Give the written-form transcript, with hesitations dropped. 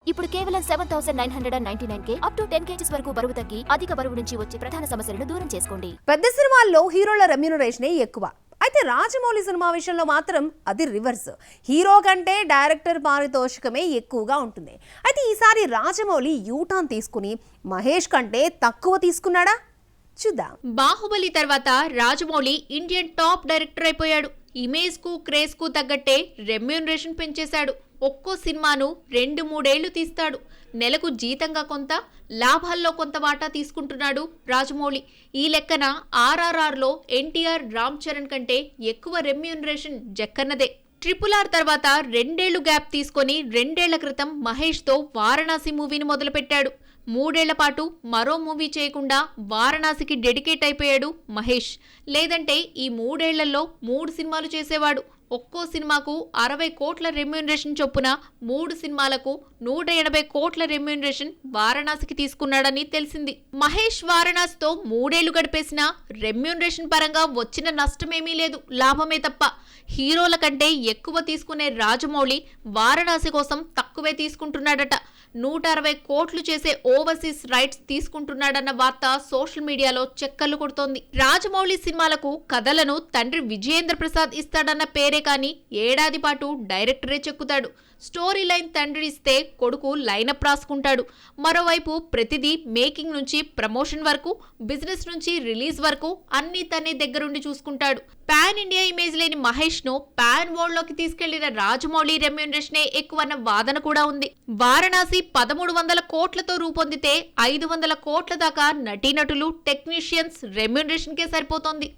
ఇప్పుడు కేవలం 7,999K up to 10 kgs వరకు బరువు తగ్గి అధిక బరువు నుంచి వచ్చే ప్రధాన సమస్యలను దూరం చేసుకోండి. పెద్ద సినిమాల్లో హీరోల రెమ్యూనరేషనే ఎక్కువ. అయితే రాజమౌళి సినిమా విషయంలో మాత్రం అది రివర్స్. హీరో కంటే డైరెక్టర్ పారితోషికమే ఎక్కువగా ఉంటుంది. అయితే ఈసారి రాజమౌళి యూటర్న్ తీసుకుని మహేష్ కంటే తక్కువ తీసుకున్నాడా? చూద్దాం. బాహుబలి తర్వాత రాజమౌళి ఇండియన్ టాప్ డైరెక్టర్ అయిపోయాడు. ఇమేజ్ కు క్రేజ్ కు తగ్గట్టే రెమ్యూనరేషన్ పెంచేశాడు. ఒక్కో సినిమాను 2-3 ఏళ్లు తీస్తాడు. నెలకు జీతంగా కొంత, లాభాల్లో కొంత వాటా తీసుకుంటున్నాడు రాజమౌళి. ఈ లెక్కన RRRలో ఎన్టీఆర్, రామ్ చరణ్ కంటే ఎక్కువ రెమ్యూనరేషన్ జక్కన్నదే. RRR తర్వాత 2 ఏళ్లు గ్యాప్ తీసుకొని 2 ఏళ్ల క్రితం మహేష్తో వారణాసి మూవీని మొదలుపెట్టాడు. 3 ఏళ్ల పాటు మరో మూవీ చేయకుండా వారణాసికి డెడికేట్ అయిపోయాడు మహేష్. లేదంటే ఈ 3 ఏళ్లలో 3 సినిమాలు చేసేవాడు. ఒక్కో సినిమాకు 60 కోట్ల రెమ్యూనరేషన్ చొప్పున 3 సినిమాలకు 180 కోట్ల రెమ్యూనరేషన్ వారణాసికి తీసుకున్నాడని తెలిసింది. మహేష్ వారణాసితో 3 ఏళ్లు గడిపేసినా రెమ్యూనరేషన్ పరంగా వచ్చిన నష్టమేమీ లేదు, లాభమే తప్ప. హీరోల కంటే ఎక్కువ తీసుకునే రాజమౌళి వారణాసి కోసం తక్కువే తీసుకుంటున్నాడట. 160 కోట్లు చేసే ఓవర్సీస్ రైట్స్ తీసుకుంటున్నాడన్న వార్త సోషల్ మీడియాలో చక్కర్లు కొడుతోంది. రాజమౌళి సినిమాలకు కథలను తండ్రి విజయేంద్ర ప్రసాద్ ఇస్తాడన్న పేరే కానీ ఏడాది పాటు డైరెక్టరే చెక్కుతాడు. స్టోరీ లైన్ తండ్రి ఇస్తే కొడుకు లైనప్ రాసుకుంటాడు. మరోవైపు ప్రతిదీ మేకింగ్ నుంచి ప్రమోషన్ వరకు, బిజినెస్ నుంచి రిలీజ్ వరకు అన్ని తనే దగ్గరుండి చూసుకుంటాడు. పాన్ ఇండియా ఇమేజ్ లేని మహేష్ ను పాన్ వరల్డ్ లోకి తీసుకెళ్లిన రాజమౌళి రెమ్యూనరేషనే ఎక్కువన్న వాదన కూడా ఉంది. వారణాసి 1300 కోట్లతో రూపొందితే 500 కోట్ల దాకా నటీనటులు, టెక్నీషియన్స్ రెమ్యూనరేషన్ కే సరిపోతోంది.